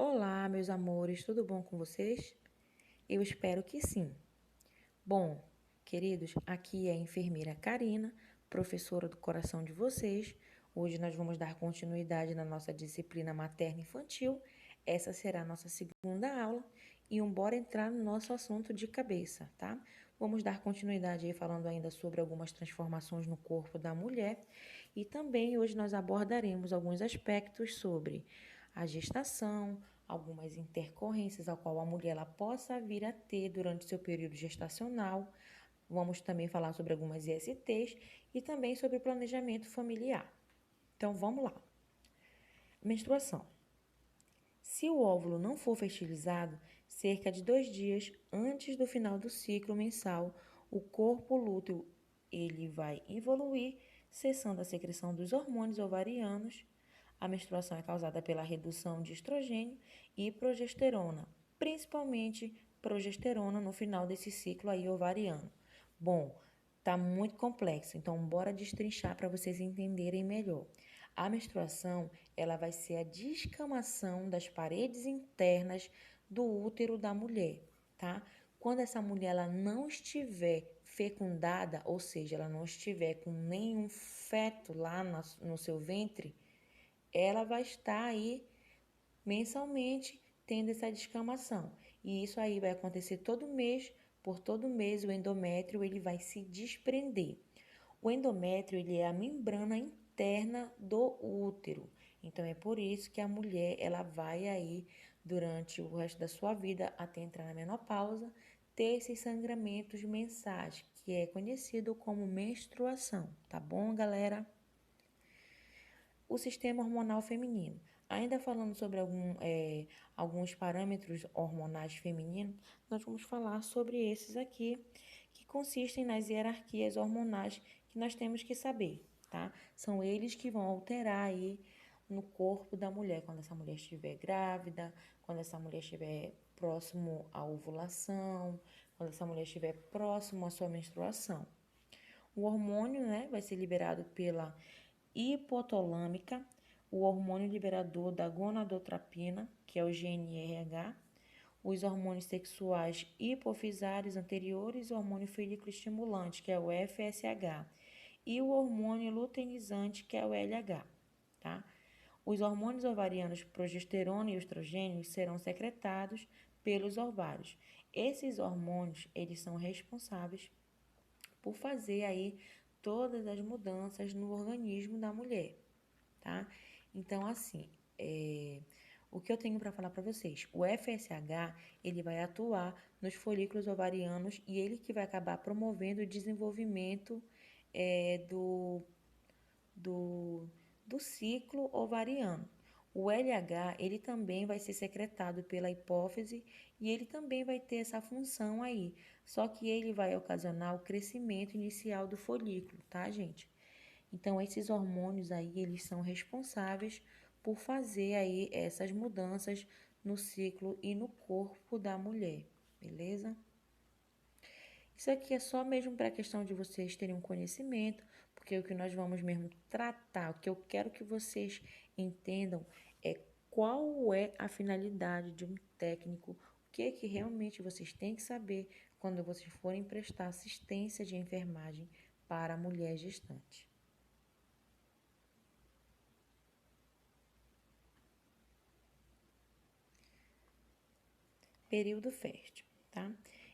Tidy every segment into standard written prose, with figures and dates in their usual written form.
Olá, meus amores, tudo bom com vocês? Eu espero que sim. Bom, queridos, aqui é a enfermeira Karina, professora do coração de vocês. Hoje nós vamos dar continuidade na nossa disciplina materno-infantil. Essa será a nossa segunda aula e bora entrar no nosso assunto de cabeça, tá? Vamos dar continuidade aí falando ainda sobre algumas transformações no corpo da mulher e também hoje nós abordaremos alguns aspectos sobre a gestação, algumas intercorrências ao qual a mulher ela possa vir a ter durante seu período gestacional. Vamos também falar sobre algumas ISTs e também sobre o planejamento familiar. Então, vamos lá. Menstruação. Se o óvulo não for fertilizado, cerca de 2 dias antes do final do ciclo mensal, o corpo lúteo ele vai evoluir, cessando a secreção dos hormônios ovarianos. A menstruação é causada pela redução de estrogênio e progesterona, principalmente progesterona no final desse ciclo aí ovariano. Bom, tá muito complexo, então bora destrinchar para vocês entenderem melhor. A menstruação, ela vai ser a descamação das paredes internas do útero da mulher, tá? Quando essa mulher ela não estiver fecundada, ou seja, ela não estiver com nenhum feto lá no seu ventre, ela vai estar aí mensalmente tendo essa descamação. E isso aí vai acontecer todo mês, por todo mês o endométrio ele vai se desprender. O endométrio ele é a membrana interna do útero. Então é por isso que a mulher ela vai aí durante o resto da sua vida até entrar na menopausa ter esses sangramentos mensais, que é conhecido como menstruação, tá bom, galera? O sistema hormonal feminino. Ainda falando sobre alguns parâmetros hormonais femininos, nós vamos falar sobre esses aqui, que consistem nas hierarquias hormonais que nós temos que saber, tá? São eles que vão alterar aí no corpo da mulher, quando essa mulher estiver grávida, quando essa mulher estiver próximo à ovulação, quando essa mulher estiver próximo à sua menstruação. O hormônio, né, vai ser liberado pela hipotalâmica, o hormônio liberador da gonadotropina, que é o GnRH, os hormônios sexuais hipofisários anteriores, o hormônio folículo estimulante, que é o FSH, e o hormônio luteinizante, que é o LH, tá? Os hormônios ovarianos progesterona e estrogênio serão secretados pelos ovários. Esses hormônios, eles são responsáveis por fazer aí todas as mudanças no organismo da mulher, tá? Então, assim, o que eu tenho para falar para vocês? O FSH, ele vai atuar nos folículos ovarianos e ele que vai acabar promovendo o desenvolvimento do, do ciclo ovariano. O LH, ele também vai ser secretado pela hipófise e ele também vai ter essa função aí. Só que ele vai ocasionar o crescimento inicial do folículo, tá, gente? Então, esses hormônios aí, eles são responsáveis por fazer aí essas mudanças no ciclo e no corpo da mulher, beleza? Isso aqui é só mesmo para a questão de vocês terem um conhecimento, porque o que nós vamos mesmo tratar, o que eu quero que vocês entendam é qual é a finalidade de um técnico, o que é que realmente vocês têm que saber quando vocês forem prestar assistência de enfermagem para a mulher gestante. Período fértil, tá?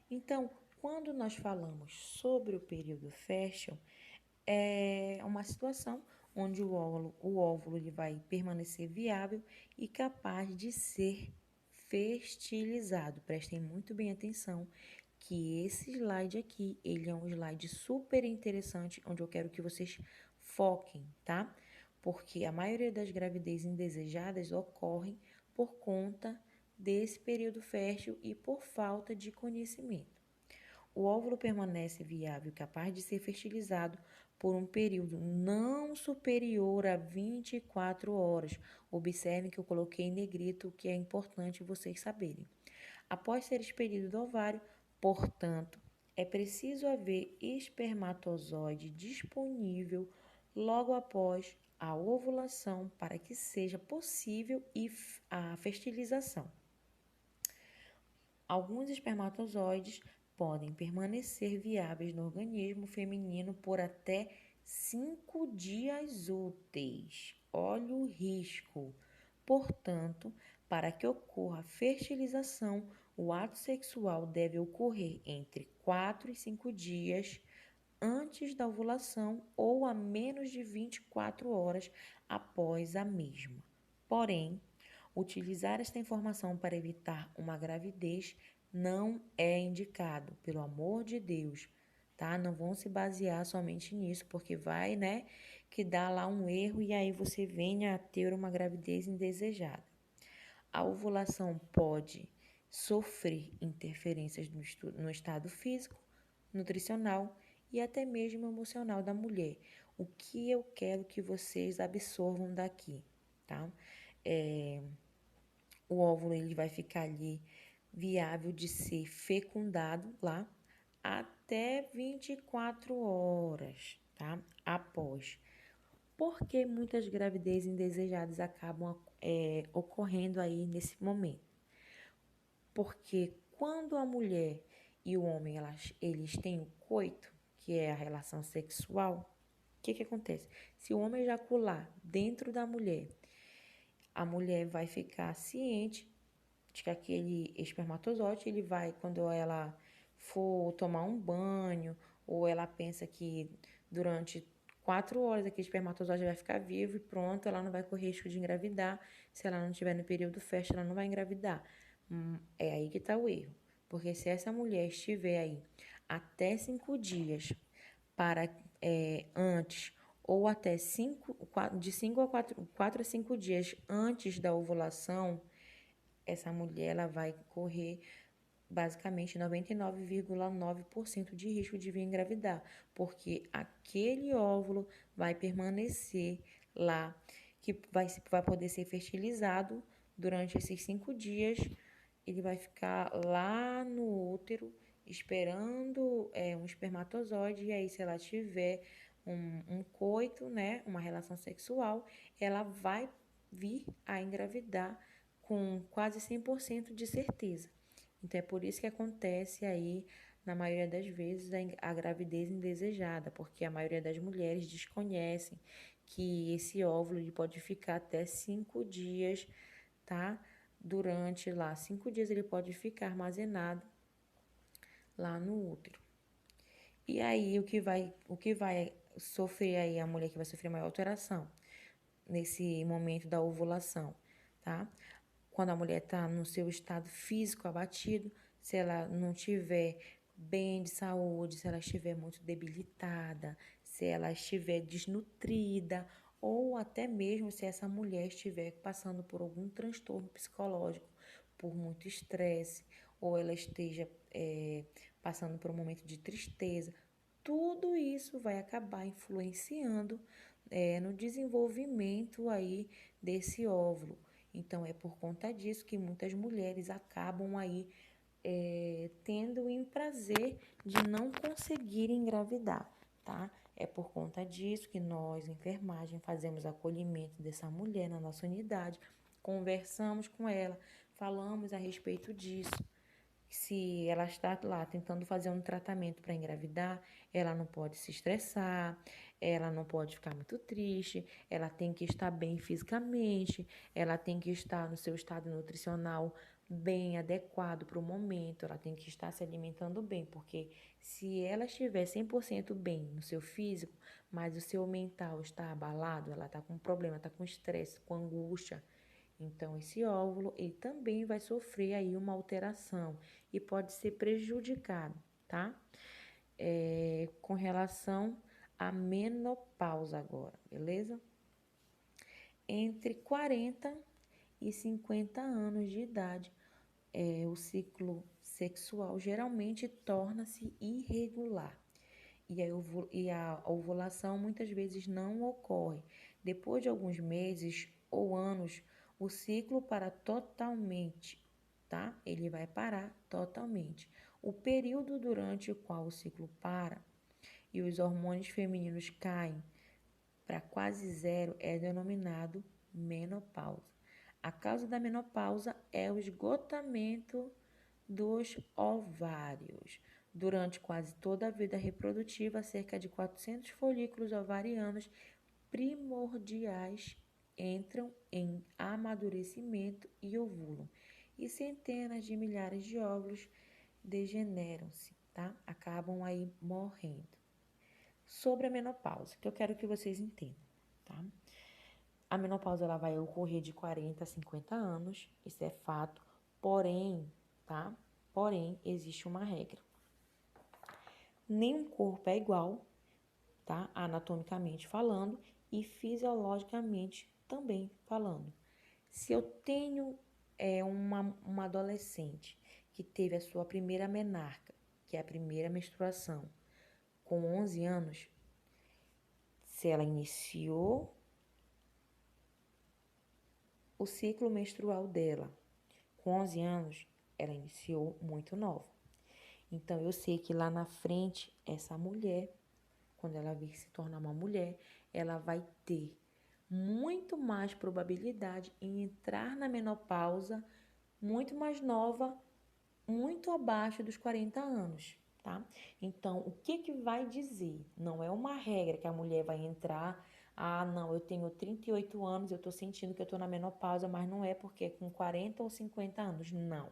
Então, quando nós falamos sobre o período fértil, é uma situação onde o óvulo ele vai permanecer viável e capaz de ser fertilizado. Prestem muito bem atenção que esse slide aqui, ele é um slide super interessante, onde eu quero que vocês foquem, tá? Porque a maioria das gravidez indesejadas ocorrem por conta desse período fértil e por falta de conhecimento. O óvulo permanece viável e capaz de ser fertilizado por um período não superior a 24 horas. Observem que eu coloquei em negrito, o que é importante vocês saberem. Após ser expelido do ovário, portanto, é preciso haver espermatozoide disponível logo após a ovulação para que seja possível a fertilização. Alguns espermatozoides podem permanecer viáveis no organismo feminino por até 5 dias úteis. Olha o risco. Portanto, para que ocorra a fertilização, o ato sexual deve ocorrer entre 4 e 5 dias antes da ovulação ou a menos de 24 horas após a mesma. Porém, utilizar esta informação para evitar uma gravidez não é indicado, pelo amor de Deus, tá? Não vão se basear somente nisso, porque vai, que dá lá um erro e aí você venha a ter uma gravidez indesejada. A ovulação pode sofrer interferências no estado físico, nutricional e até mesmo emocional da mulher. O que eu quero que vocês absorvam daqui, tá? O óvulo ele vai ficar ali viável de ser fecundado lá até 24 horas, tá? Após. Por que muitas gravidezes indesejadas acabam ocorrendo aí nesse momento? Porque quando a mulher e o homem eles têm o coito, que é a relação sexual, o que acontece? Se o homem ejacular dentro da mulher, a mulher vai ficar ciente de que aquele espermatozoide, ele vai, quando ela for tomar um banho, ou ela pensa que durante 4 horas aquele espermatozoide vai ficar vivo e pronto, ela não vai correr risco de engravidar. Se ela não estiver no período fértil, ela não vai engravidar. É aí que está o erro. Porque se essa mulher estiver aí até 5 dias para antes ou até de 5 a 4 a 5 dias antes da ovulação, essa mulher ela vai correr basicamente 99,9% de risco de vir engravidar, porque aquele óvulo vai permanecer lá, que vai poder ser fertilizado durante esses 5 dias. Ele vai ficar lá no útero esperando um espermatozoide, e aí se ela tiver um coito, uma relação sexual, ela vai vir a engravidar com quase 100% de certeza. Então, é por isso que acontece aí, na maioria das vezes, a gravidez indesejada, porque a maioria das mulheres desconhecem que esse óvulo ele pode ficar até 5 dias, tá? Durante lá, 5 dias ele pode ficar armazenado lá no útero. E aí, o que vai sofrer aí, a mulher que vai sofrer maior alteração nesse momento da ovulação, tá? Quando a mulher está no seu estado físico abatido, se ela não tiver bem de saúde, se ela estiver muito debilitada, se ela estiver desnutrida, ou até mesmo se essa mulher estiver passando por algum transtorno psicológico, por muito estresse, ou ela esteja passando por um momento de tristeza, tudo isso vai acabar influenciando no desenvolvimento aí desse óvulo. Então, é por conta disso que muitas mulheres acabam aí tendo o imprazer de não conseguir engravidar, tá? É por conta disso que nós, enfermagem, fazemos acolhimento dessa mulher na nossa unidade, conversamos com ela, falamos a respeito disso. Se ela está lá tentando fazer um tratamento para engravidar, ela não pode se estressar, ela não pode ficar muito triste, ela tem que estar bem fisicamente, ela tem que estar no seu estado nutricional bem adequado para o momento, ela tem que estar se alimentando bem, porque se ela estiver 100% bem no seu físico, mas o seu mental está abalado, ela está com problema, está com estresse, com angústia, então, esse óvulo, ele também vai sofrer aí uma alteração e pode ser prejudicado, tá? Com relação à menopausa agora, beleza? Entre 40 e 50 anos de idade, o ciclo sexual geralmente torna-se irregular. E a ovulação muitas vezes não ocorre. Depois de alguns meses ou anos, o ciclo para totalmente, tá? Ele vai parar totalmente. O período durante o qual o ciclo para e os hormônios femininos caem para quase zero é denominado menopausa. A causa da menopausa é o esgotamento dos ovários. Durante quase toda a vida reprodutiva, cerca de 400 folículos ovarianos primordiais entram em amadurecimento e ovulam, e centenas de milhares de óvulos degeneram-se, tá? Acabam aí morrendo. Sobre a menopausa, que eu quero que vocês entendam, tá? A menopausa ela vai ocorrer de 40 a 50 anos, isso é fato, porém, tá? Porém, existe uma regra. Nenhum corpo é igual, tá? Anatomicamente falando e fisiologicamente também falando. Se eu tenho uma adolescente que teve a sua primeira menarca, que é a primeira menstruação, com 11 anos, se ela iniciou o ciclo menstrual dela com 11 anos, ela iniciou muito nova. Então, eu sei que lá na frente, essa mulher, quando ela vir se tornar uma mulher, ela vai ter muito mais probabilidade em entrar na menopausa muito mais nova, muito abaixo dos 40 anos, tá? Então, o que vai dizer? Não é uma regra que a mulher vai entrar, não, eu tenho 38 anos, eu tô sentindo que eu tô na menopausa, mas não é porque é com 40 ou 50 anos, não,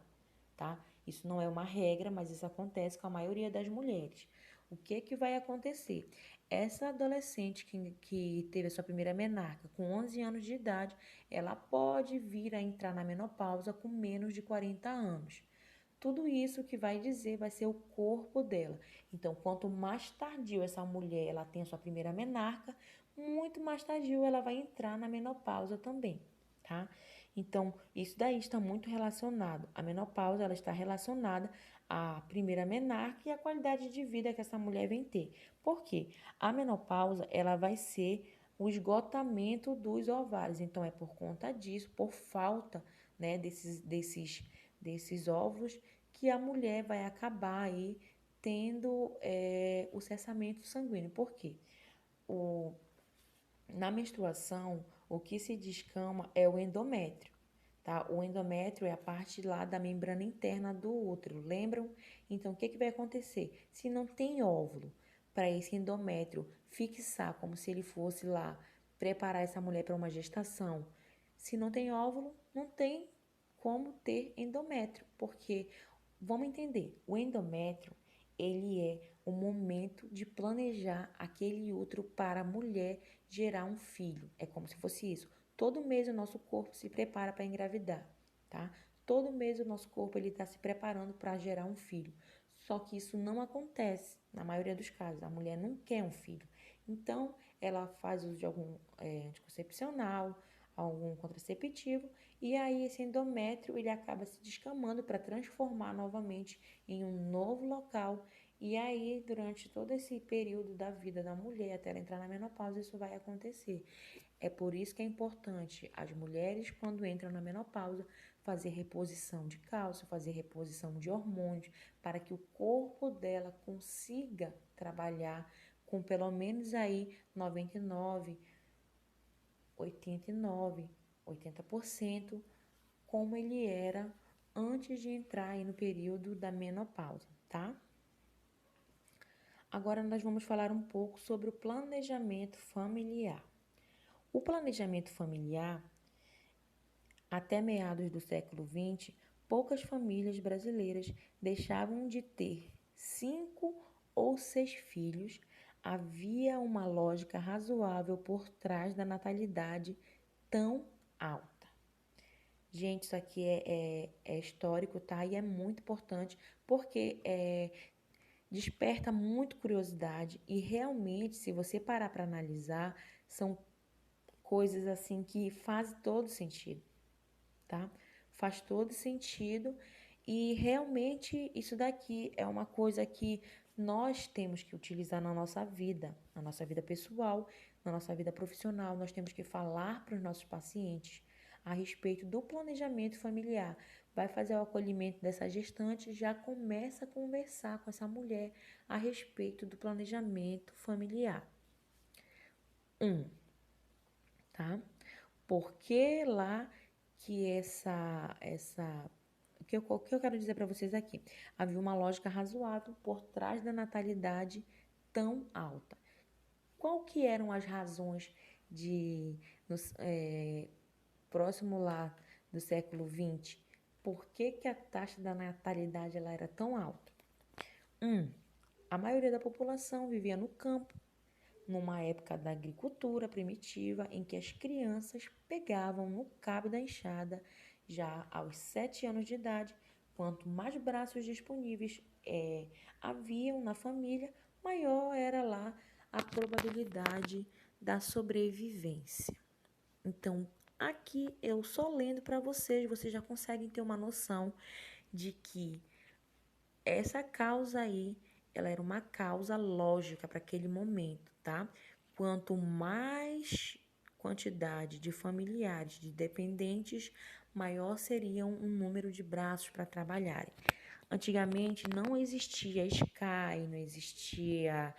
tá? Isso não é uma regra, mas isso acontece com a maioria das mulheres. O que vai acontecer? Essa adolescente que teve a sua primeira menarca com 11 anos de idade, ela pode vir a entrar na menopausa com menos de 40 anos. Tudo isso que vai dizer vai ser o corpo dela. Então, quanto mais tardio essa mulher ela tem a sua primeira menarca, muito mais tardio ela vai entrar na menopausa também, tá? Então, isso daí está muito relacionado. A menopausa ela está relacionada à primeira menarca e à qualidade de vida que essa mulher vem ter. Por quê? A menopausa ela vai ser o esgotamento dos ovários. Então, é por conta disso, por falta, né, desses óvulos, que a mulher vai acabar aí tendo o cessamento sanguíneo. Por quê? Na menstruação, o que se descama é o endométrio, tá? O endométrio é a parte lá da membrana interna do útero, lembram? Então, o que vai acontecer? Se não tem óvulo para esse endométrio fixar, como se ele fosse lá preparar essa mulher para uma gestação, se não tem óvulo, não tem como ter endométrio, porque, vamos entender, o endométrio, ele é o momento de planejar aquele útero para a mulher gerar um filho. É como se fosse isso. Todo mês o nosso corpo se prepara para engravidar, tá? Todo mês o nosso corpo ele está se preparando para gerar um filho. Só que isso não acontece na maioria dos casos. A mulher não quer um filho. Então, ela faz uso de algum anticoncepcional, algum contraceptivo, e aí esse endométrio ele acaba se descamando para transformar novamente em um novo local. E aí, durante todo esse período da vida da mulher, até ela entrar na menopausa, isso vai acontecer. É por isso que é importante as mulheres, quando entram na menopausa, fazer reposição de cálcio, fazer reposição de hormônios, para que o corpo dela consiga trabalhar com pelo menos aí 99, 89, 80%, como ele era antes de entrar aí no período da menopausa, tá? Agora nós vamos falar um pouco sobre o planejamento familiar. O planejamento familiar, até meados do século XX, poucas famílias brasileiras deixavam de ter 5 ou 6 filhos. Havia uma lógica razoável por trás da natalidade tão alta. Gente, isso aqui é histórico, tá? E é muito importante porque desperta muito curiosidade e realmente, se você parar para analisar, são coisas assim que fazem todo sentido, tá? Faz todo sentido e realmente isso daqui é uma coisa que nós temos que utilizar na nossa vida pessoal, na nossa vida profissional. Nós temos que falar para os nossos pacientes a respeito do planejamento familiar. Vai fazer o acolhimento dessa gestante, já começa a conversar com essa mulher a respeito do planejamento familiar. tá? Porque lá que o que eu quero dizer para vocês aqui? Havia uma lógica razoável por trás da natalidade tão alta. Qual que eram as razões de, próximo lá do século XX, por que que a taxa da natalidade ela era tão alta? A maioria da população vivia no campo, numa época da agricultura primitiva, em que as crianças pegavam no cabo da enxada já aos 7 anos de idade. Quanto mais braços disponíveis haviam na família, maior era lá a probabilidade da sobrevivência. Então, aqui eu só lendo para vocês já conseguem ter uma noção de que essa causa aí, ela era uma causa lógica para aquele momento, tá? Quanto mais quantidade de familiares, de dependentes, maior seria um número de braços para trabalharem. Antigamente não existia Sky, não existia,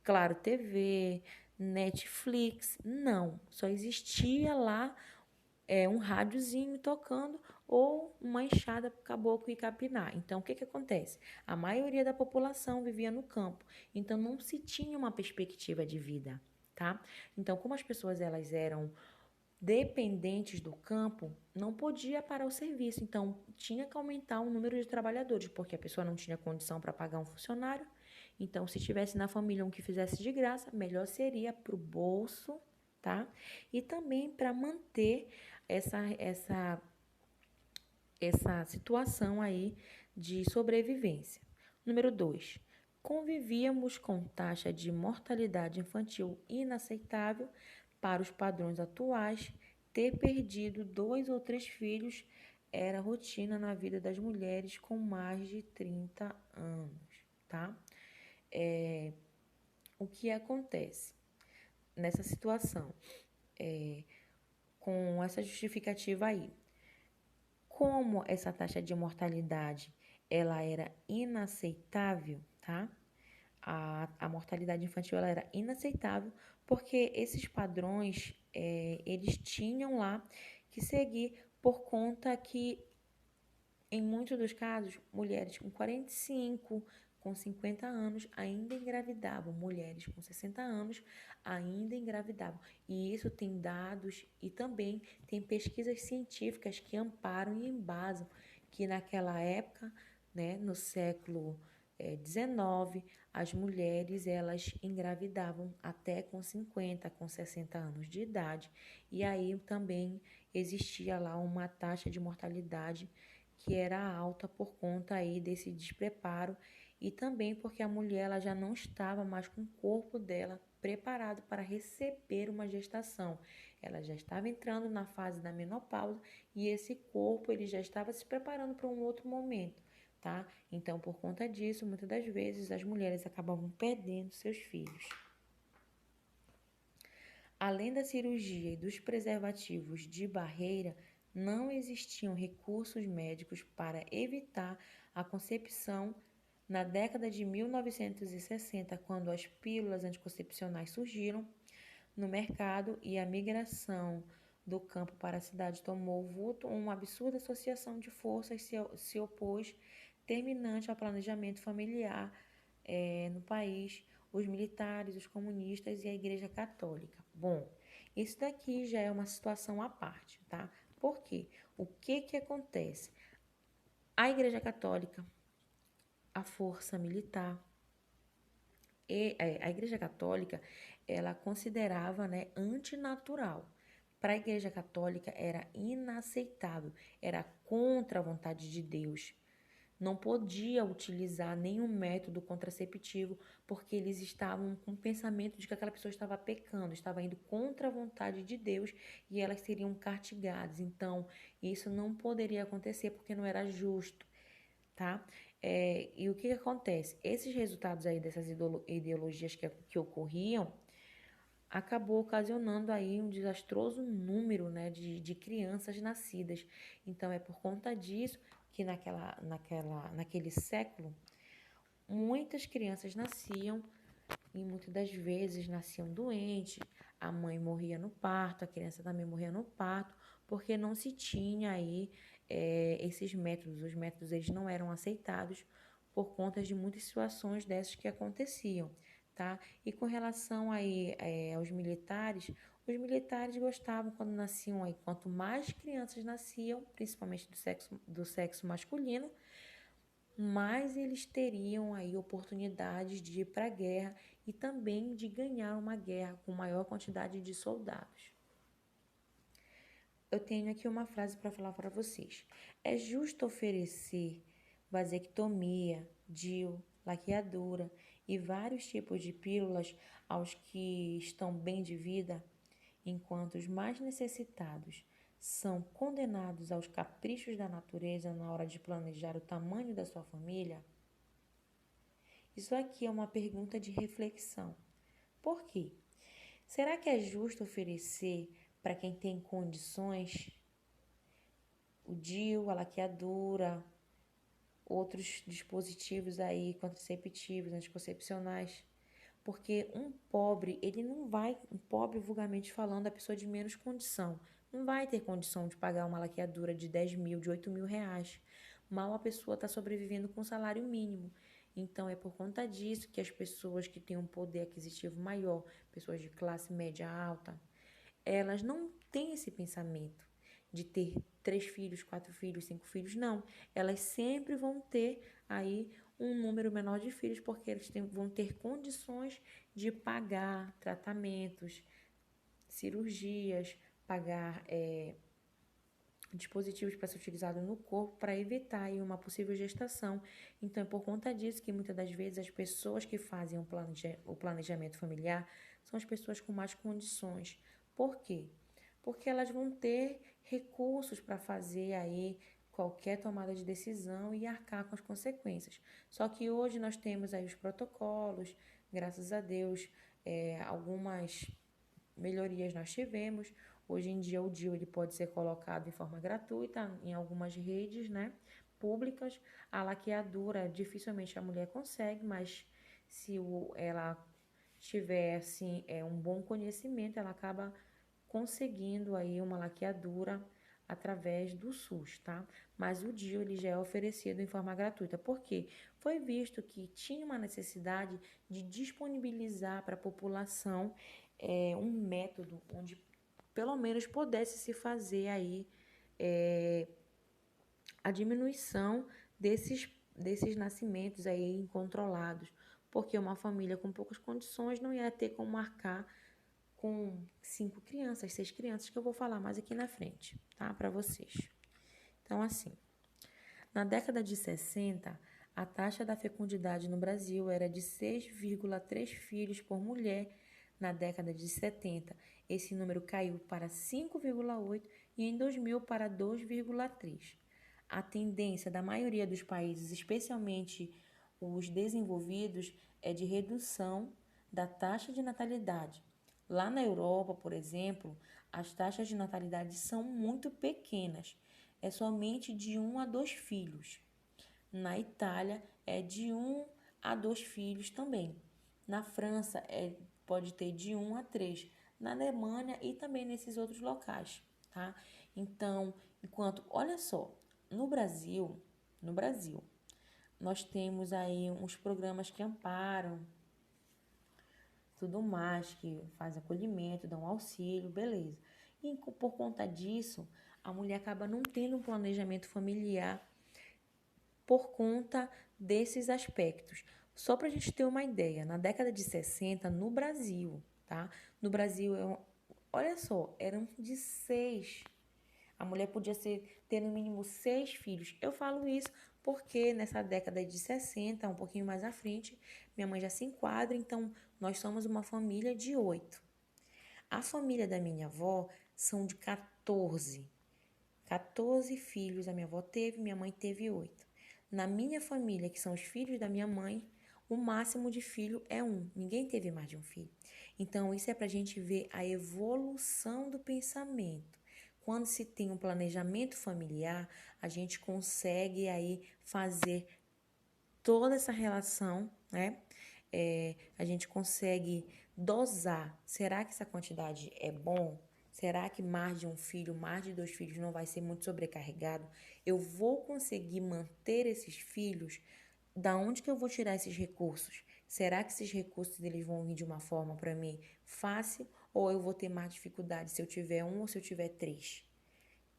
Claro TV, Netflix, não. Só existia lá um rádiozinho tocando ou uma enxada para caboclo e capinar. Então, o que que acontece? A maioria da população vivia no campo, então não se tinha uma perspectiva de vida, tá? Então, como as pessoas elas eram dependentes do campo, não podia parar o serviço, então tinha que aumentar o número de trabalhadores, porque a pessoa não tinha condição para pagar um funcionário. Então, se tivesse na família um que fizesse de graça, melhor seria para o bolso, tá? E também para manter essa situação aí de sobrevivência. Número 2. Convivíamos com taxa de mortalidade infantil inaceitável para os padrões atuais. Ter perdido 2 ou 3 filhos era rotina na vida das mulheres com mais de 30 anos, tá? O que acontece nessa situação? Com essa justificativa aí, como essa taxa de mortalidade ela era inaceitável, tá? A mortalidade infantil ela era inaceitável porque esses padrões eles tinham lá que seguir por conta que em muitos dos casos mulheres com 45, com 50 anos ainda engravidavam, mulheres com 60 anos ainda engravidavam. E isso tem dados e também tem pesquisas científicas que amparam e embasam que naquela época, né, no século XIX, as mulheres elas engravidavam até com 50, com 60 anos de idade. E aí também existia lá uma taxa de mortalidade que era alta por conta aí desse despreparo e também porque a mulher ela já não estava mais com o corpo dela preparado para receber uma gestação. Ela já estava entrando na fase da menopausa e esse corpo ele já estava se preparando para um outro momento, tá? Então, por conta disso, muitas das vezes as mulheres acabavam perdendo seus filhos. Além da cirurgia e dos preservativos de barreira, não existiam recursos médicos para evitar a concepção na década de 1960, quando as pílulas anticoncepcionais surgiram no mercado e a migração do campo para a cidade tomou vulto, uma absurda associação de forças se opôs terminante ao planejamento familiar no país, os militares, os comunistas e a Igreja Católica. Bom, isso daqui já é uma situação à parte, tá? Por quê? O que que acontece? A Igreja Católica, a força militar, a Igreja Católica, ela considerava, né, antinatural. Para a Igreja Católica era inaceitável, era contra a vontade de Deus. Não podia utilizar nenhum método contraceptivo porque eles estavam com o pensamento de que aquela pessoa estava pecando, estava indo contra a vontade de Deus e elas seriam castigadas. Então, isso não poderia acontecer porque não era justo, tá? E o que acontece? Esses resultados aí dessas ideologias que ocorriam acabou ocasionando aí um desastroso número, né, de crianças nascidas. Então, é por conta disso que naquele século, muitas crianças nasciam e muitas das vezes nasciam doentes. a mãe morria no parto, a criança também morria no parto, porque não se tinha aí esses métodos. Os métodos eles não eram aceitados por conta de muitas situações dessas que aconteciam, tá? E com relação aí aos militares, os militares gostavam quando nasciam aí, quanto mais crianças nasciam, principalmente do sexo masculino, mais eles teriam aí oportunidades de ir para a guerra e também de ganhar uma guerra com maior quantidade de soldados. Eu tenho aqui uma frase para falar para vocês. É justo oferecer vasectomia, DIU, laqueadura e vários tipos de pílulas aos que estão bem de vida, enquanto os mais necessitados são condenados aos caprichos da natureza na hora de planejar o tamanho da sua família? Isso aqui é uma pergunta de reflexão. Por quê? Será que é justo oferecer para quem tem condições o DIU, a laqueadura, outros dispositivos aí contraceptivos, anticoncepcionais? Porque um pobre, ele não vai, um pobre vulgarmente falando, a pessoa de menos condição, não vai ter condição de pagar uma laqueadura de 10 mil, de 8 mil reais. Mal a pessoa está sobrevivendo com salário mínimo. Então, é por conta disso que as pessoas que têm um poder aquisitivo maior, pessoas de classe média alta, elas não têm esse pensamento de ter 3 filhos, 4 filhos, 5 filhos, não. Elas sempre vão ter aí um número menor de filhos, porque eles vão ter condições de pagar tratamentos, cirurgias, pagar dispositivos para ser utilizados no corpo para evitar aí uma possível gestação. Então, é por conta disso que muitas das vezes as pessoas que fazem o planejamento familiar são as pessoas com mais condições. Por quê? Porque elas vão ter recursos para fazer aí qualquer tomada de decisão e arcar com as consequências. Só que hoje nós temos aí os protocolos, graças a Deus, algumas melhorias nós tivemos. Hoje em dia o DIU ele pode ser colocado em forma gratuita em algumas redes, né, públicas. A laqueadura dificilmente a mulher consegue, mas se ela tiver assim, um bom conhecimento, ela acaba conseguindo aí uma laqueadura através do SUS, tá? Mas o DIU ele já é oferecido em forma gratuita. Por quê? Foi visto que tinha uma necessidade de disponibilizar para a população um método onde pelo menos pudesse se fazer aí a diminuição desses nascimentos aí incontrolados, porque uma família com poucas condições não ia ter como marcar com 5 crianças, 6 crianças, que eu vou falar mais aqui na frente, tá? Para vocês. Então, assim, na década de 60, a taxa da fecundidade no Brasil era de 6,3 filhos por mulher. Na década de 70, esse número caiu para 5,8 e em 2000 para 2,3. A tendência da maioria dos países, especialmente os desenvolvidos, é de redução da taxa de natalidade. Lá na Europa, por exemplo, as taxas de natalidade são muito pequenas, é somente de 1 a 2 filhos. Na Itália, é de 1 a 2 filhos também. Na França, pode ter de 1 a 3. Na Alemanha e também nesses outros locais, tá? Então, olha só, no Brasil, nós temos aí uns programas que amparam, tudo mais, que faz acolhimento, dão auxílio, beleza. E por conta disso, a mulher acaba não tendo um planejamento familiar por conta desses aspectos. Só para a gente ter uma ideia, na década de 60, no Brasil, tá? No Brasil, olha só, eram de 6. A mulher podia ter no mínimo 6 filhos. Eu falo isso porque nessa década de 60, um pouquinho mais à frente, minha mãe já se enquadra, então nós somos uma família de 8. A família da minha avó são de 14. 14 filhos a minha avó teve, minha mãe teve 8. Na minha família, que são os filhos da minha mãe, o máximo de filho é 1. Ninguém teve mais de um filho. Então, isso é para a gente ver a evolução do pensamento. Quando se tem um planejamento familiar, a gente consegue aí fazer toda essa relação, né? A gente consegue Dosar. Será que essa quantidade é bom? Será que mais de um filho, mais de 2 filhos não vai ser muito sobrecarregado? Eu vou conseguir manter esses filhos? Da onde que eu vou tirar esses recursos? Será que esses recursos eles vão vir de uma forma para mim fácil ou eu vou ter mais dificuldade se eu tiver um ou se eu tiver 3?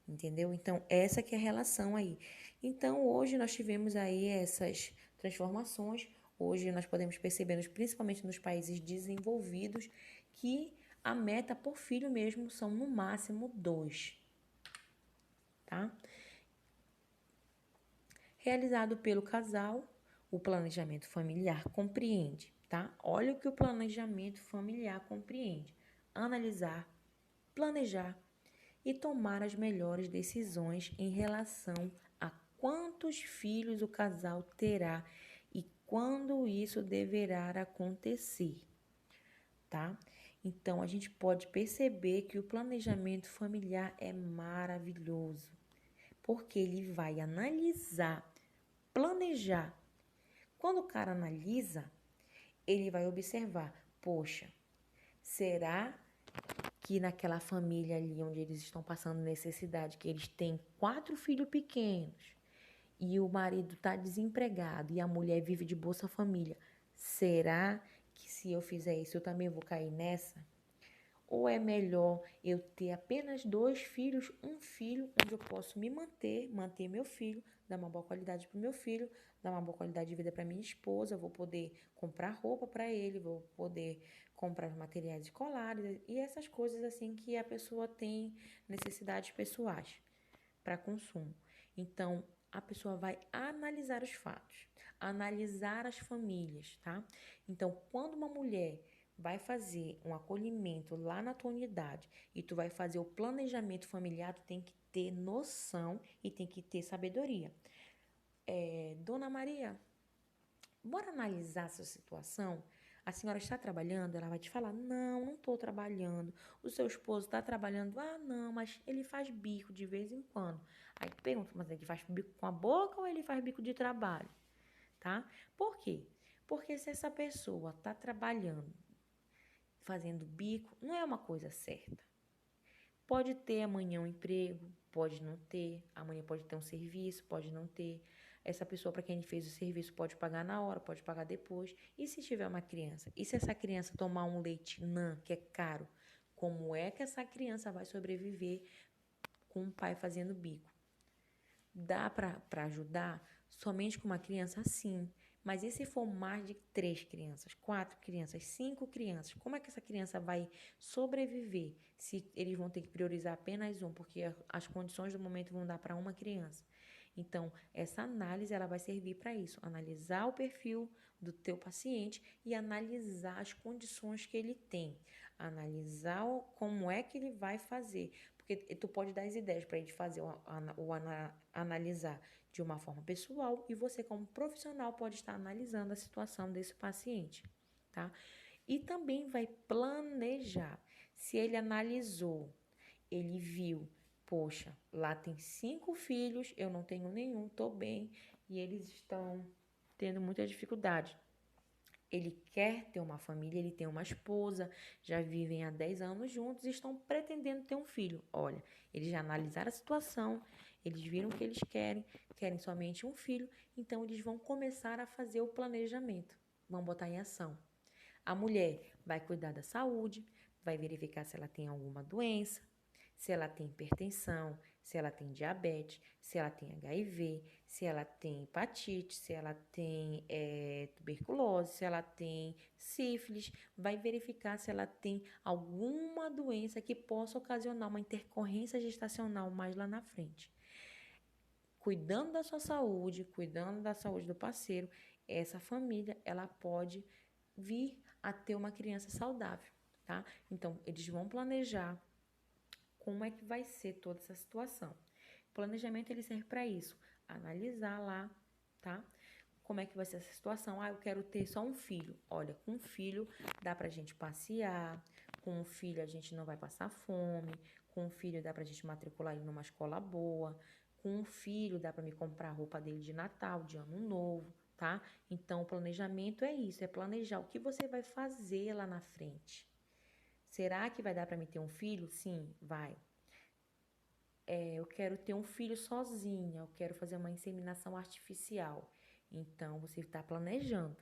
Entendeu? Então, essa que é a relação aí. Então, hoje nós tivemos aí essas transformações. Hoje nós podemos perceber, principalmente nos países desenvolvidos, que a meta por filho mesmo são no máximo 2, tá? Realizado pelo casal, o planejamento familiar compreende, tá? Olha o que o planejamento familiar compreende: analisar, planejar e tomar as melhores decisões em relação a quantos filhos o casal terá e quando isso deverá acontecer, tá? Então, a gente pode perceber que o planejamento familiar é maravilhoso, porque ele vai analisar, planejar. Quando o cara analisa, ele vai observar, poxa, será que naquela família ali onde eles estão passando necessidade, que eles têm 4 filhos pequenos e o marido está desempregado e a mulher vive de Bolsa Família, será que se eu fizer isso eu também vou cair nessa? Ou é melhor eu ter apenas 2 filhos, um filho onde eu posso me manter meu filho, dar uma boa qualidade para o meu filho, dar uma boa qualidade de vida para minha esposa, vou poder comprar roupa para ele, vou poder comprar materiais escolares e essas coisas assim que a pessoa tem necessidades pessoais para consumo. Então, a pessoa vai analisar os fatos, analisar as famílias, tá? Então, quando uma mulher vai fazer um acolhimento lá na tua unidade e tu vai fazer o planejamento familiar, tu tem que ter noção e tem que ter sabedoria. Dona Maria, bora analisar essa situação? A senhora está trabalhando? Ela vai te falar: não, não estou trabalhando. O seu esposo está trabalhando? Ah, não, mas ele faz bico de vez em quando. Aí tu pergunta: mas ele faz bico com a boca ou ele faz bico de trabalho? Tá? Por quê? Porque se essa pessoa está trabalhando, fazendo bico, não é uma coisa certa. Pode ter amanhã um emprego, pode não ter. Amanhã pode ter um serviço, pode não ter. Essa pessoa para quem ele fez o serviço pode pagar na hora, pode pagar depois. E se tiver uma criança? E se essa criança tomar um leite NAN, que é caro? Como é que essa criança vai sobreviver com o pai fazendo bico? Dá para ajudar somente com uma criança? Sim. Mas e se for mais de 3 crianças, 4 crianças, 5 crianças? Como é que essa criança vai sobreviver se eles vão ter que priorizar apenas um, porque as condições do momento vão dar para uma criança? Então, essa análise ela vai servir para isso, analisar o perfil do teu paciente e analisar as condições que ele tem, analisar como é que ele vai fazer, porque tu pode dar as ideias para ele fazer analisar de uma forma pessoal e você como profissional pode estar analisando a situação desse paciente, tá? E também vai planejar. Se ele analisou, ele viu, poxa, lá tem 5 filhos, eu não tenho nenhum, tô bem, e eles estão tendo muita dificuldade. Ele quer ter uma família, ele tem uma esposa, já vivem há 10 anos juntos e estão pretendendo ter um filho. Olha, eles já analisaram a situação, eles viram o que eles querem somente um filho, então eles vão começar a fazer o planejamento, vão botar em ação. A mulher vai cuidar da saúde, vai verificar se ela tem alguma doença, se ela tem hipertensão, se ela tem diabetes, se ela tem HIV, se ela tem hepatite, se ela tem tuberculose, se ela tem sífilis, vai verificar se ela tem alguma doença que possa ocasionar uma intercorrência gestacional mais lá na frente. Cuidando da sua saúde, cuidando da saúde do parceiro, essa família ela pode vir a ter uma criança saudável, tá? Então, eles vão planejar como é que vai ser toda essa situação. O planejamento ele serve para isso, analisar lá, tá? Como é que vai ser essa situação? Ah, eu quero ter só um filho. Olha, com um filho dá pra gente passear, com um filho a gente não vai passar fome, com um filho dá pra gente matricular ele numa escola boa, com um filho dá pra me comprar a roupa dele de Natal, de Ano Novo, tá? Então, o planejamento é isso, é planejar o que você vai fazer lá na frente. Será que vai dar para mim ter um filho? Sim, vai. Eu quero ter um filho sozinha, eu quero fazer uma inseminação artificial. Então, você está planejando,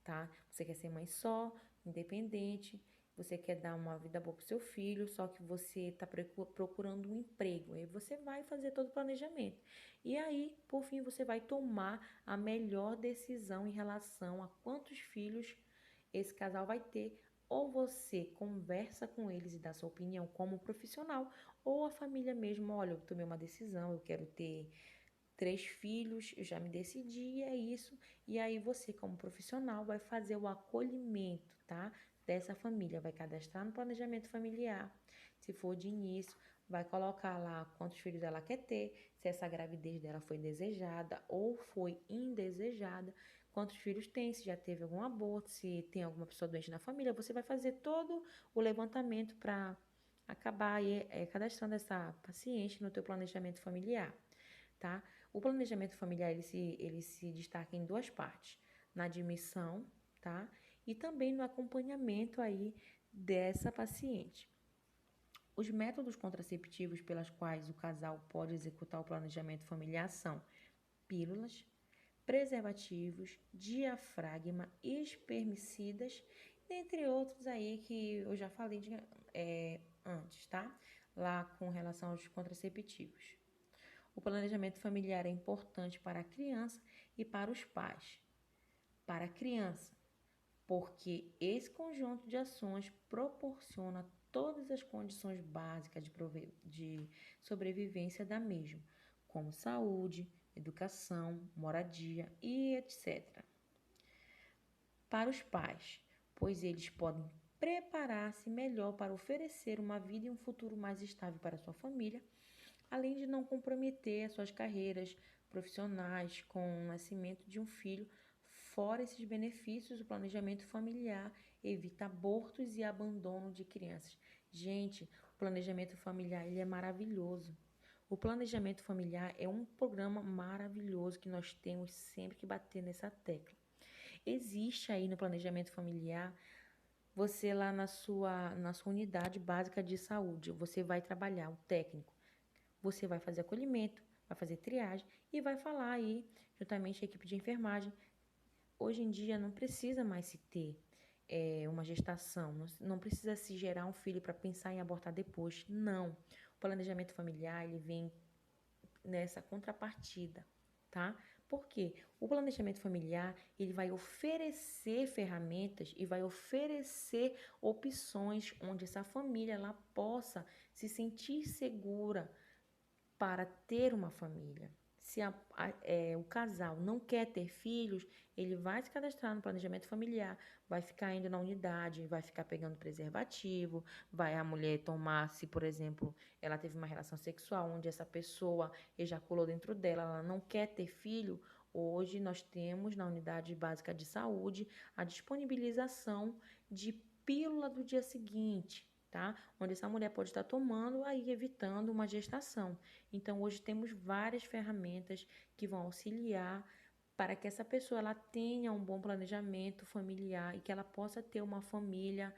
tá? Você quer ser mãe só, independente, você quer dar uma vida boa pro seu filho, só que você está procurando um emprego. Aí você vai fazer todo o planejamento. E aí, por fim, você vai tomar a melhor decisão em relação a quantos filhos esse casal vai ter. Ou você conversa com eles e dá sua opinião como profissional, ou a família mesmo, olha, eu tomei uma decisão, eu quero ter 3 filhos, eu já me decidi, é isso. E aí você, como profissional, vai fazer o acolhimento, tá? Dessa família, vai cadastrar no planejamento familiar. Se for de início, vai colocar lá quantos filhos ela quer ter, se essa gravidez dela foi desejada ou foi indesejada, quantos filhos tem, se já teve algum aborto, se tem alguma pessoa doente na família. Você vai fazer todo o levantamento para acabar aí, cadastrando essa paciente no teu planejamento familiar, tá? O planejamento familiar, ele se destaca em 2 partes, na admissão, tá? E também no acompanhamento aí dessa paciente. Os métodos contraceptivos pelas quais o casal pode executar o planejamento familiar são pílulas, preservativos, diafragma, espermicidas, dentre outros aí que eu já falei antes, tá? Lá com relação aos contraceptivos. O planejamento familiar é importante para a criança e para os pais. Para a criança, porque esse conjunto de ações proporciona todas as condições básicas de sobrevivência da mesma, como saúde, educação, moradia e etc. Para os pais, pois eles podem preparar-se melhor para oferecer uma vida e um futuro mais estável para sua família, além de não comprometer as suas carreiras profissionais com o nascimento de um filho. Fora esses benefícios, o planejamento familiar evita abortos e abandono de crianças. Gente, o planejamento familiar ele é maravilhoso. O planejamento familiar é um programa maravilhoso que nós temos sempre que bater nessa tecla. Existe aí no planejamento familiar, você lá na sua unidade básica de saúde, você vai trabalhar o técnico, você vai fazer acolhimento, vai fazer triagem e vai falar aí, juntamente a equipe de enfermagem. Hoje em dia não precisa mais se ter uma gestação, não precisa se gerar um filho para pensar em abortar depois. Não. O planejamento familiar ele vem nessa contrapartida, tá? Por quê? O planejamento familiar, ele vai oferecer ferramentas e vai oferecer opções onde essa família ela possa se sentir segura para ter uma família. Se o casal não quer ter filhos, ele vai se cadastrar no planejamento familiar, vai ficar indo na unidade, vai ficar pegando preservativo, vai a mulher tomar, se por exemplo ela teve uma relação sexual onde essa pessoa ejaculou dentro dela, ela não quer ter filho. Hoje nós temos na unidade básica de saúde a disponibilização de pílula do dia seguinte, tá? Onde essa mulher pode estar tomando, aí evitando uma gestação. Então, hoje temos várias ferramentas que vão auxiliar para que essa pessoa ela tenha um bom planejamento familiar e que ela possa ter uma família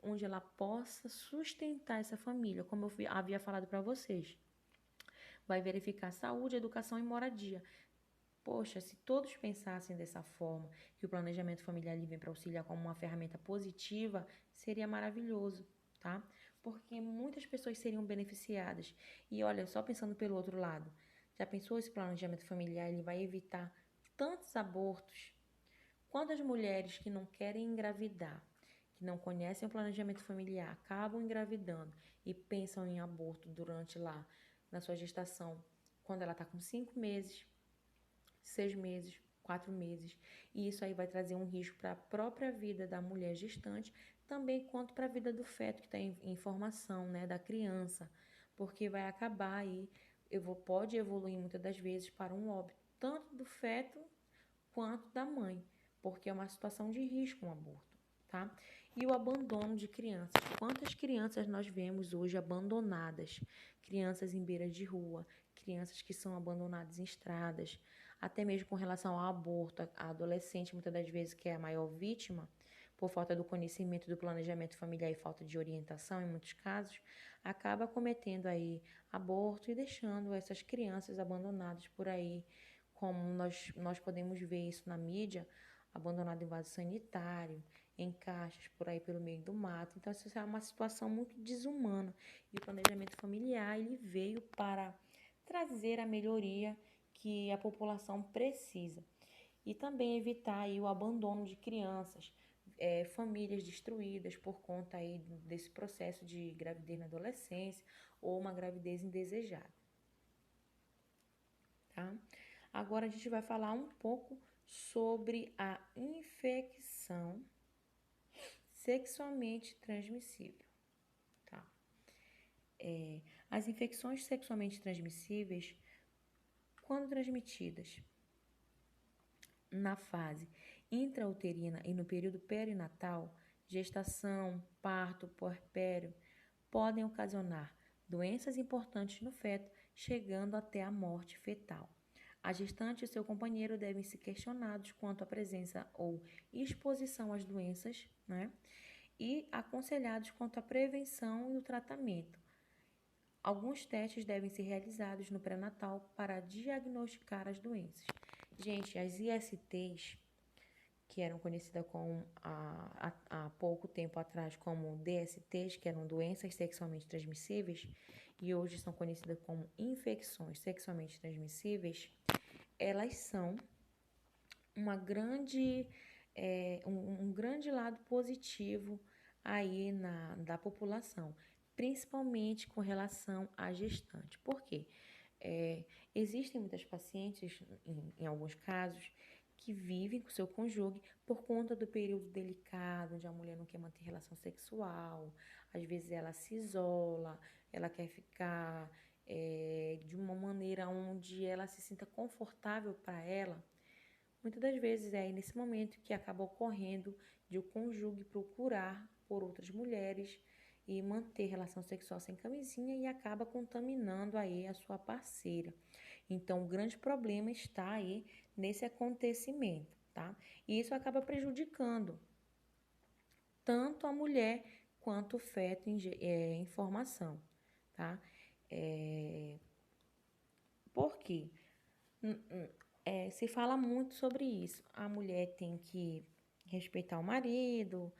onde ela possa sustentar essa família, como eu havia falado para vocês. Vai verificar saúde, educação e moradia. Poxa, se todos pensassem dessa forma, que o planejamento familiar vem para auxiliar como uma ferramenta positiva, seria maravilhoso, tá? Porque muitas pessoas seriam beneficiadas. E olha, só pensando pelo outro lado, já pensou esse planejamento familiar, ele vai evitar tantos abortos? Quantas mulheres que não querem engravidar, que não conhecem o planejamento familiar, acabam engravidando e pensam em aborto durante lá, na sua gestação, quando ela está com 5 meses, 6 meses, 4 meses, e isso aí vai trazer um risco para a própria vida da mulher gestante, também quanto para a vida do feto que está em formação, né, da criança, porque vai acabar aí, pode evoluir muitas das vezes para um óbito, tanto do feto quanto da mãe, porque é uma situação de risco um aborto, tá? E o abandono de crianças. Quantas crianças nós vemos hoje abandonadas? Crianças em beira de rua, crianças que são abandonadas em estradas, até mesmo com relação ao aborto, a adolescente, muitas das vezes, que é a maior vítima, por falta do conhecimento do planejamento familiar e falta de orientação, em muitos casos, acaba cometendo aí aborto e deixando essas crianças abandonadas por aí, como nós podemos ver isso na mídia, abandonado em vaso sanitário, em caixas por aí pelo meio do mato. Então, isso é uma situação muito desumana. E o planejamento familiar, ele veio para trazer a melhoria que a população precisa. E também evitar aí o abandono de crianças, famílias destruídas por conta aí desse processo de gravidez na adolescência ou uma gravidez indesejada, tá? Agora a gente vai falar um pouco sobre a infecção sexualmente transmissível, tá? As infecções sexualmente transmissíveis, quando transmitidas na fase intrauterina e no período perinatal, gestação, parto, puerpério, podem ocasionar doenças importantes no feto, chegando até a morte fetal. A gestante e seu companheiro devem ser questionados quanto à presença ou exposição às doenças, né? E aconselhados quanto à prevenção e o tratamento. Alguns testes devem ser realizados no pré-natal para diagnosticar as doenças. Gente, as ISTs, que eram conhecidas há pouco tempo atrás como DSTs, que eram doenças sexualmente transmissíveis, e hoje são conhecidas como infecções sexualmente transmissíveis, elas são um grande lado positivo aí da população, principalmente com relação à gestante. Por quê? Existem muitas pacientes, em alguns casos, que vivem com seu cônjuge por conta do período delicado, onde a mulher não quer manter relação sexual, às vezes ela se isola, ela quer ficar de uma maneira onde ela se sinta confortável para ela. Muitas das vezes é aí nesse momento que acaba ocorrendo de o cônjuge procurar por outras mulheres e manter relação sexual sem camisinha e acaba contaminando aí a sua parceira. Então, o grande problema está aí nesse acontecimento, tá? E isso acaba prejudicando tanto a mulher quanto o feto em formação, tá? Por quê? Se fala muito sobre isso. A mulher tem que respeitar o marido,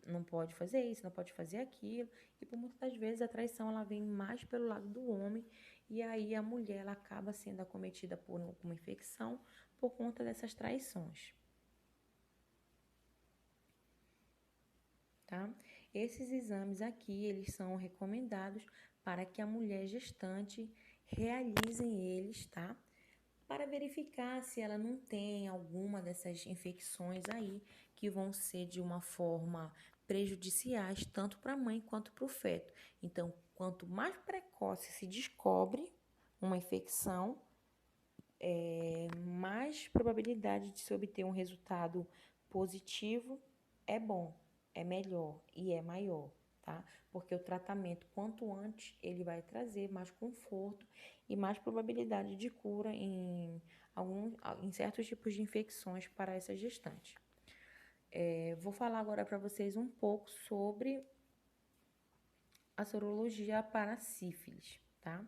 não pode fazer isso, não pode fazer aquilo. E por muitas das vezes a traição ela vem mais pelo lado do homem. E aí a mulher ela acaba sendo acometida por uma infecção por conta dessas traições. Tá? Esses exames aqui, eles são recomendados para que a mulher gestante realizem eles, tá? Para verificar se ela não tem alguma dessas infecções aí que vão ser de uma forma prejudiciais tanto para a mãe quanto para o feto. Então, quanto mais precoce se descobre uma infecção, mais probabilidade de se obter um resultado positivo é bom, é melhor e é maior, tá? Porque o tratamento, quanto antes, ele vai trazer mais conforto e mais probabilidade de cura em certos tipos de infecções para essa gestante. Vou falar agora para vocês um pouco sobre a sorologia para sífilis, tá?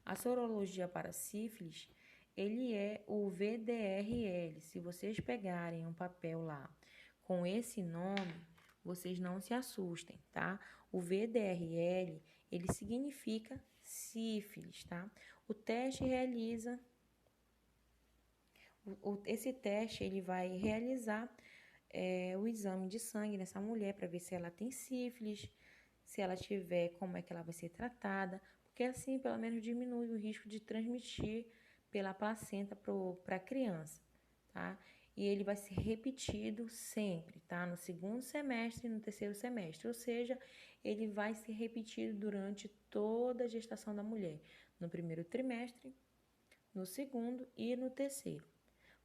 A sorologia para sífilis, ele é o VDRL. Se vocês pegarem um papel lá com esse nome, vocês não se assustem, tá? O VDRL, ele significa sífilis, tá? O teste realiza... Esse teste, ele vai realizar o exame de sangue nessa mulher para ver se ela tem sífilis, se ela tiver, como é que ela vai ser tratada, porque assim, pelo menos, diminui o risco de transmitir pela placenta para a criança, tá? E ele vai ser repetido sempre, tá? No segundo semestre e no terceiro semestre, ou seja, ele vai ser repetido durante toda a gestação da mulher, no primeiro trimestre, no segundo e no terceiro.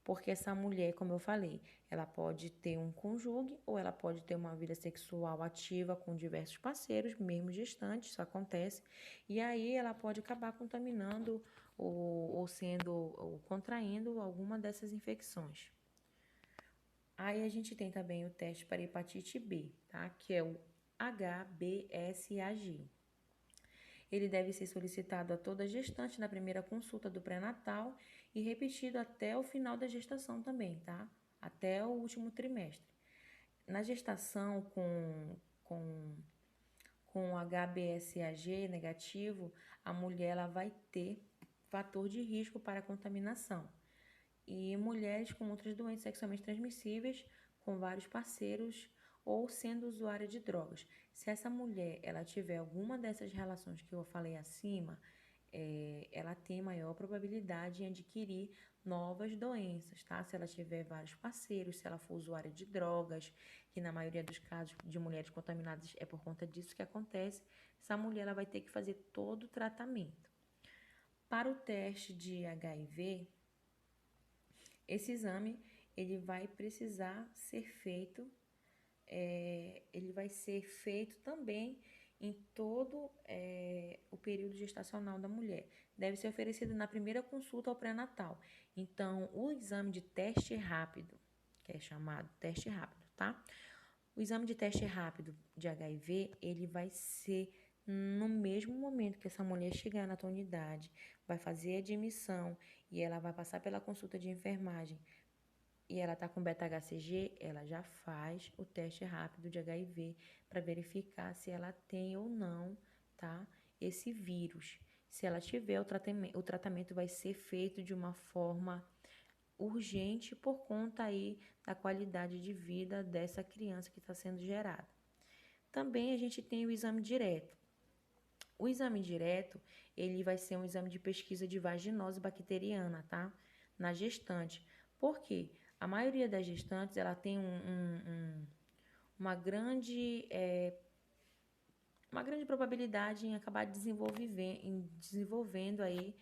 porque essa mulher, como eu falei, ela pode ter um cônjuge ou ela pode ter uma vida sexual ativa com diversos parceiros, mesmo gestantes, isso acontece, e aí ela pode acabar contaminando ou contraindo alguma dessas infecções. Aí a gente tem também o teste para hepatite B, tá? Que é o HBsAg. Ele deve ser solicitado a toda gestante na primeira consulta do pré-natal e repetido até o final da gestação também, tá? Até o último trimestre. Na gestação com HBsAg negativo, a mulher ela vai ter fator de risco para contaminação. E mulheres com outras doenças sexualmente transmissíveis, com vários parceiros ou sendo usuária de drogas. Se essa mulher ela tiver alguma dessas relações que eu falei acima, ela tem maior probabilidade em adquirir novas doenças, tá? Se ela tiver vários parceiros, se ela for usuária de drogas, que na maioria dos casos de mulheres contaminadas é por conta disso que acontece, essa mulher ela vai ter que fazer todo o tratamento. Para o teste de HIV, esse exame ele vai precisar ser feito, ele vai ser feito também em todo o período gestacional da mulher. Deve ser oferecido na primeira consulta ao pré-natal. Então, o exame de teste rápido, que é chamado teste rápido, tá? O exame de teste rápido de HIV, ele vai ser no mesmo momento que essa mulher chegar na tua unidade, vai fazer a admissão e ela vai passar pela consulta de enfermagem e ela tá com beta-HCG, ela já faz o teste rápido de HIV para verificar se ela tem ou não, tá? Esse vírus. Se ela tiver, o tratamento vai ser feito de uma forma urgente por conta aí da qualidade de vida dessa criança que está sendo gerada. Também a gente tem o exame direto. O exame direto, ele vai ser um exame de pesquisa de vaginose bacteriana, tá? Na gestante. Por quê? A maioria das gestantes, ela tem uma grande probabilidade em acabar desenvolvendo aí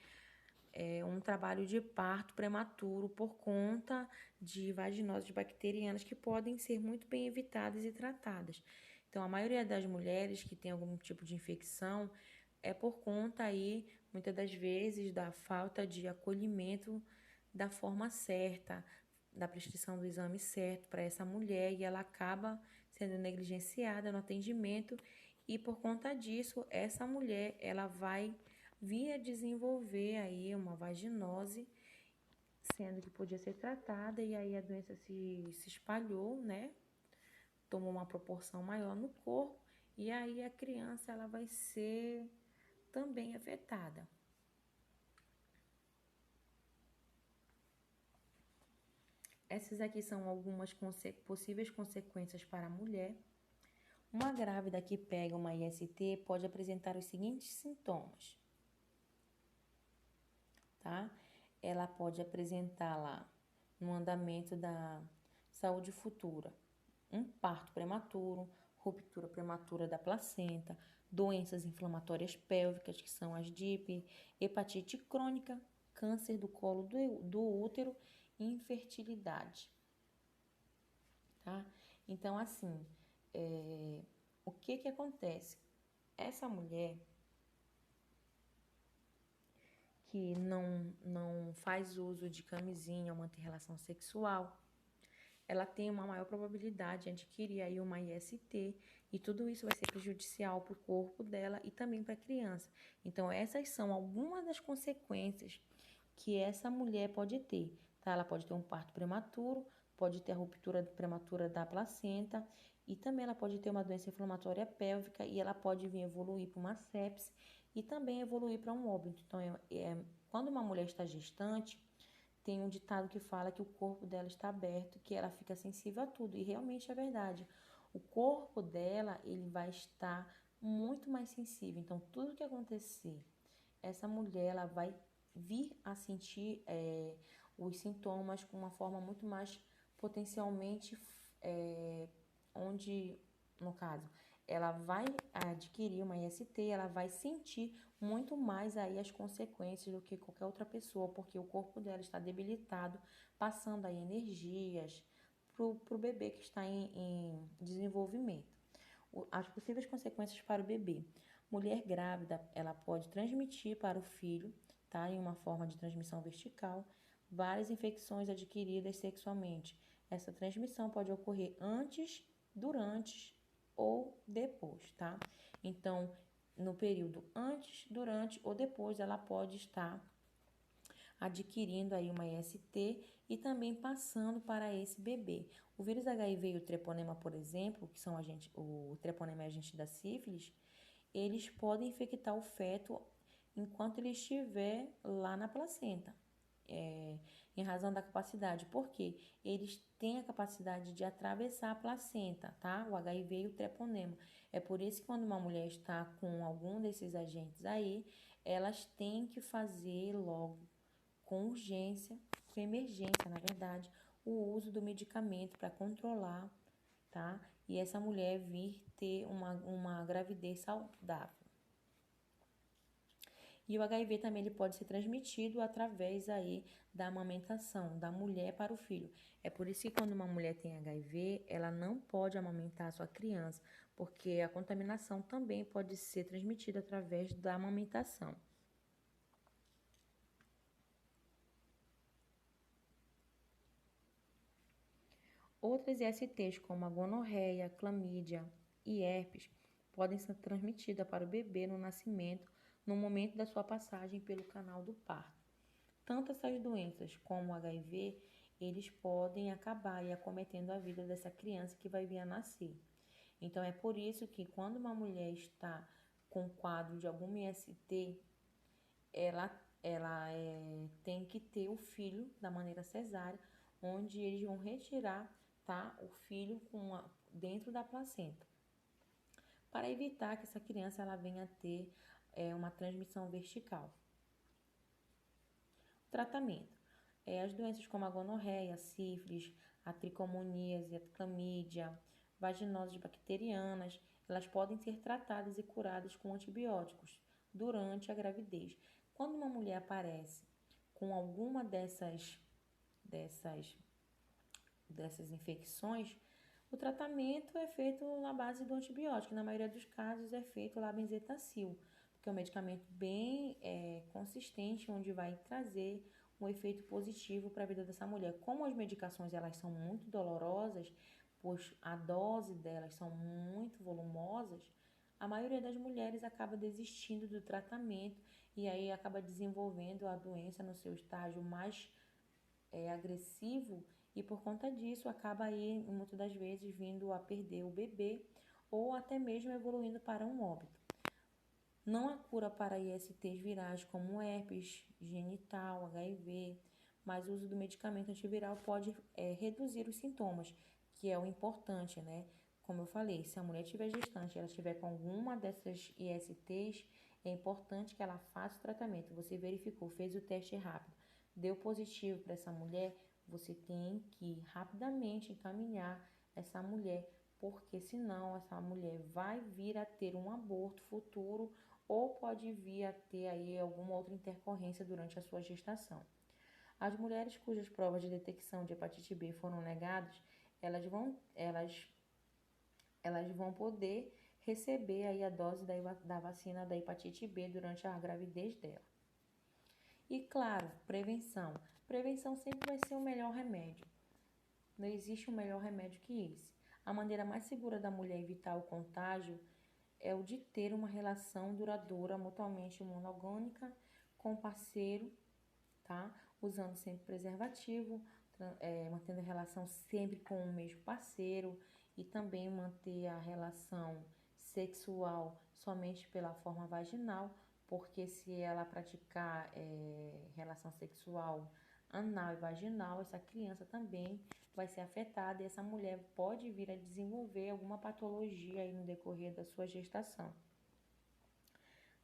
um trabalho de parto prematuro por conta de vaginoses bacterianas que podem ser muito bem evitadas e tratadas. Então, a maioria das mulheres que tem algum tipo de infecção é por conta aí, muitas das vezes, da falta de acolhimento da forma certa, da prescrição do exame certo para essa mulher e ela acaba sendo negligenciada no atendimento e por conta disso, essa mulher, ela vai vir a desenvolver aí uma vaginose, sendo que podia ser tratada e aí a doença se espalhou, né? Tomou uma proporção maior no corpo e aí a criança ela vai ser também afetada. Essas aqui são algumas possíveis consequências para a mulher. Uma grávida que pega uma IST pode apresentar os seguintes sintomas, tá? Ela pode apresentar lá no andamento da saúde futura um parto prematuro, ruptura prematura da placenta, doenças inflamatórias pélvicas, que são as DIP, hepatite crônica, câncer do colo do útero e infertilidade, tá? Então, assim, o que acontece? Essa mulher que não faz uso de camisinha ou manter relação sexual, ela tem uma maior probabilidade de adquirir aí uma IST e tudo isso vai ser prejudicial para o corpo dela e também para a criança. Então, essas são algumas das consequências que essa mulher pode ter, tá? Ela pode ter um parto prematuro, pode ter a ruptura prematura da placenta e também ela pode ter uma doença inflamatória pélvica e ela pode vir evoluir para uma sepse e também evoluir para um óbito. Então, quando uma mulher está gestante, tem um ditado que fala que o corpo dela está aberto, que ela fica sensível a tudo. E realmente é verdade. O corpo dela, ele vai estar muito mais sensível. Então, tudo que acontecer, essa mulher, ela vai vir a sentir os sintomas com uma forma muito mais potencialmente, onde, no caso, ela vai adquirir uma IST, ela vai sentir muito mais aí as consequências do que qualquer outra pessoa, porque o corpo dela está debilitado, passando aí energias para o bebê que está em desenvolvimento. As possíveis consequências para o bebê. Mulher grávida, ela pode transmitir para o filho, tá? Em uma forma de transmissão vertical, várias infecções adquiridas sexualmente. Essa transmissão pode ocorrer antes, durante ou depois, tá? Então, no período antes, durante ou depois, ela pode estar adquirindo aí uma IST e também passando para esse bebê. O vírus HIV e o treponema, por exemplo, que são o treponema é agente da sífilis, eles podem infectar o feto enquanto ele estiver lá na placenta. Em razão da capacidade, porque eles têm a capacidade de atravessar a placenta, tá? O HIV e o treponema. É por isso que quando uma mulher está com algum desses agentes aí, elas têm que fazer logo, com urgência, com emergência, na verdade, o uso do medicamento para controlar, tá? E essa mulher vir ter uma gravidez saudável. E o HIV também ele pode ser transmitido através aí da amamentação da mulher para o filho. É por isso que quando uma mulher tem HIV, ela não pode amamentar a sua criança, porque a contaminação também pode ser transmitida através da amamentação. Outras ISTs, como a gonorreia, clamídia e herpes, podem ser transmitidas para o bebê no nascimento, no momento da sua passagem pelo canal do parto. Tanto essas doenças como o HIV, eles podem acabar e acometendo a vida dessa criança que vai vir a nascer. Então, é por isso que quando uma mulher está com quadro de alguma IST, ela tem que ter o filho da maneira cesárea, onde eles vão retirar, tá, o filho dentro da placenta, para evitar que essa criança ela venha a ter uma transmissão vertical. Tratamento. As doenças como a gonorreia, a sífilis, a tricomoníase, a clamídia, vaginoses bacterianas, elas podem ser tratadas e curadas com antibióticos durante a gravidez. Quando uma mulher aparece com alguma dessas infecções, o tratamento é feito na base do antibiótico. Na maioria dos casos é feito lá benzetacil, porque é um medicamento bem consistente, onde vai trazer um efeito positivo para a vida dessa mulher. Como as medicações elas são muito dolorosas, pois a dose delas são muito volumosas, a maioria das mulheres acaba desistindo do tratamento e aí acaba desenvolvendo a doença no seu estágio mais agressivo e por conta disso acaba aí muitas das vezes vindo a perder o bebê ou até mesmo evoluindo para um óbito. Não há cura para ISTs virais como herpes genital, HIV, mas o uso do medicamento antiviral pode reduzir os sintomas, que é o importante, né? Como eu falei, se a mulher estiver gestante e ela estiver com alguma dessas ISTs, é importante que ela faça o tratamento. Você verificou, fez o teste rápido, deu positivo para essa mulher, você tem que rapidamente encaminhar essa mulher, porque senão essa mulher vai vir a ter um aborto futuro ou pode vir a ter aí alguma outra intercorrência durante a sua gestação. As mulheres cujas provas de detecção de hepatite B foram negadas, elas vão poder receber aí a dose da vacina da hepatite B durante a gravidez dela. E claro, prevenção. Prevenção sempre vai ser o melhor remédio. Não existe um melhor remédio que esse. A maneira mais segura da mulher evitar o contágio é o de ter uma relação duradoura, mutuamente monogâmica com o parceiro, tá? Usando sempre preservativo, mantendo a relação sempre com o mesmo parceiro e também manter a relação sexual somente pela forma vaginal, porque se ela praticar relação sexual anal e vaginal, essa criança também vai ser afetada e essa mulher pode vir a desenvolver alguma patologia aí no decorrer da sua gestação.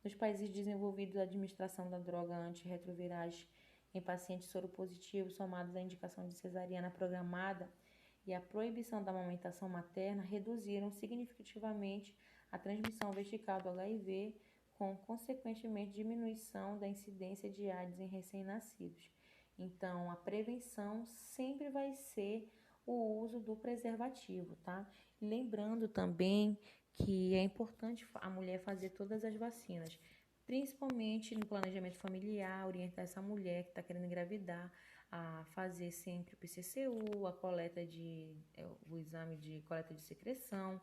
Nos países desenvolvidos, a administração da droga antirretrovirais em pacientes soropositivos, somados à indicação de cesariana programada e a proibição da amamentação materna, reduziram significativamente a transmissão vertical do HIV, com consequentemente diminuição da incidência de AIDS em recém-nascidos. Então, a prevenção sempre vai ser o uso do preservativo, tá? Lembrando também que é importante a mulher fazer todas as vacinas, principalmente no planejamento familiar, orientar essa mulher que está querendo engravidar a fazer sempre o PCCU, o exame de coleta de secreção,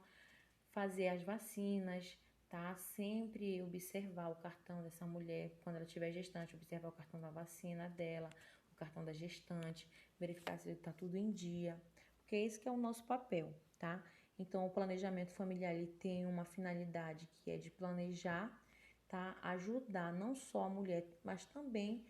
fazer as vacinas, tá? Sempre observar o cartão dessa mulher quando ela estiver gestante, observar o cartão da vacina dela, o cartão da gestante, verificar se está tudo em dia, porque esse que é o nosso papel, tá? Então, o planejamento familiar ele tem uma finalidade que é de planejar, tá? Ajudar não só a mulher, mas também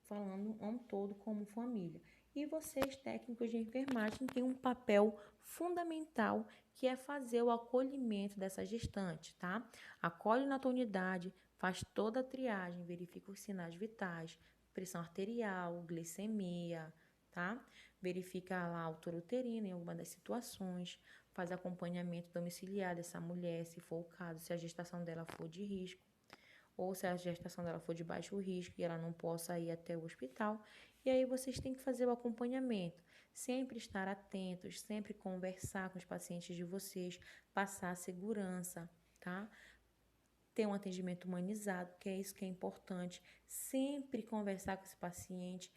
falando um todo como família. E vocês, técnicos de enfermagem, têm um papel fundamental que é fazer o acolhimento dessa gestante, tá? Acolhe na tua unidade, faz toda a triagem, verifica os sinais vitais, pressão arterial, glicemia, tá? Verifica lá a altura uterina em alguma das situações, faz acompanhamento domiciliar dessa mulher, se for o caso, se a gestação dela for de risco, ou se a gestação dela for de baixo risco e ela não possa ir até o hospital. E aí vocês têm que fazer o acompanhamento, sempre estar atentos, sempre conversar com os pacientes de vocês, passar segurança, tá? Ter um atendimento humanizado, que é isso que é importante, sempre conversar com esse paciente,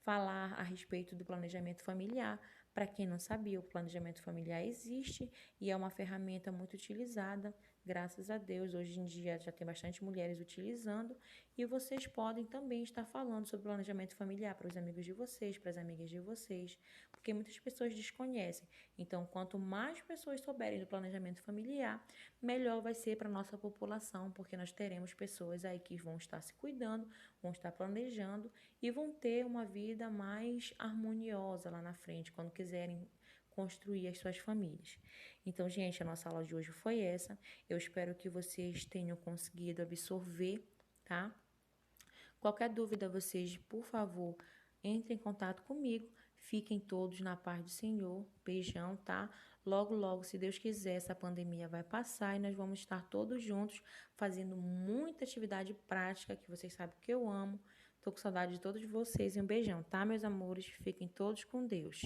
falar a respeito do planejamento familiar. Para quem não sabia, o planejamento familiar existe e é uma ferramenta muito utilizada, graças a Deus. Hoje em dia já tem bastante mulheres utilizando e vocês podem também estar falando sobre planejamento familiar para os amigos de vocês, para as amigas de vocês, porque muitas pessoas desconhecem. Então, quanto mais pessoas souberem do planejamento familiar, melhor vai ser para a nossa população, porque nós teremos pessoas aí que vão estar se cuidando, vão estar planejando e vão ter uma vida mais harmoniosa lá na frente, quando quiserem construir as suas famílias. Então, gente, a nossa aula de hoje foi essa. Eu espero que vocês tenham conseguido absorver, tá? Qualquer dúvida, vocês, por favor, entrem em contato comigo. Fiquem todos na paz do Senhor. Beijão, tá? Logo, logo, se Deus quiser, essa pandemia vai passar e nós vamos estar todos juntos fazendo muita atividade prática, que vocês sabem que eu amo. Tô com saudade de todos vocês e um beijão, tá, meus amores? Fiquem todos com Deus.